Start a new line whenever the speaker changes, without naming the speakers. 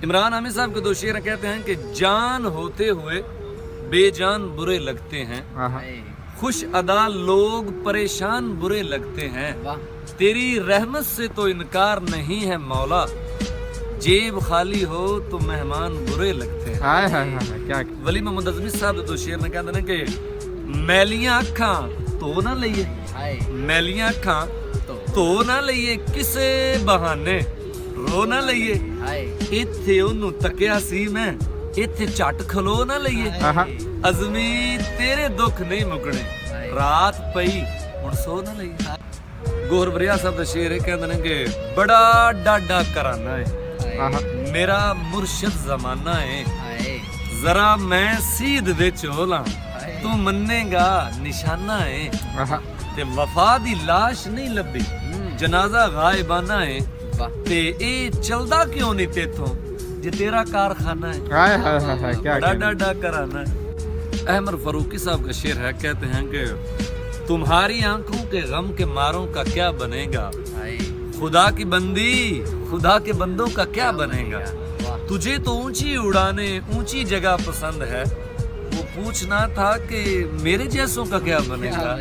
इमरान हामिद साहब के दो शेर कहते हैं कि जान होते हुए बेजान बुरे लगते हैं, खुश अदा लोग परेशान बुरे लगते हैं, तेरी रहमत से तो इनकार नहीं है मौला, जेब खाली हो तो मेहमान बुरे लगते हैं।
क्या
वली मोहम्मद अज़मी साहब दो शेर ने कहते हैं कि मैलियां अखां तो ना लईए, मैलियां अखां तो ना लईए, किसे बहाने रो ना लईए, इत्थे ओनू तकिया सी मैं, इत्थे झट खलो ना लईए, अज़मी तेरे दुख नहीं मुकने, रात पई हुण सो ना लईए। गोहर बरिया साहब दा शेर है, कहंदे ने कि बड़ा डाडा कराना है मेरा मुर्शद जमाना है, जरा मैं सीध विच होला तू मन्नेगा निशाना है, ते वफा दी लाश नहीं लभी जनाजा गायबाना है, ते ए चलदा क्यों नहीं तेथों जे तेरा कारखाना है, बड़ा डाडा कराना है। अहमद फरूकी साहब का शेर है, कहते हैं कि तुम्हारी आंखों के गम के मारों का क्या बनेगा, खुदा की बंदी खुदा के बंदों का क्या बनेगा, तुझे तो ऊंची उड़ाने ऊंची जगह पसंद है, वो पूछना था कि मेरे जैसों का क्या बनेगा।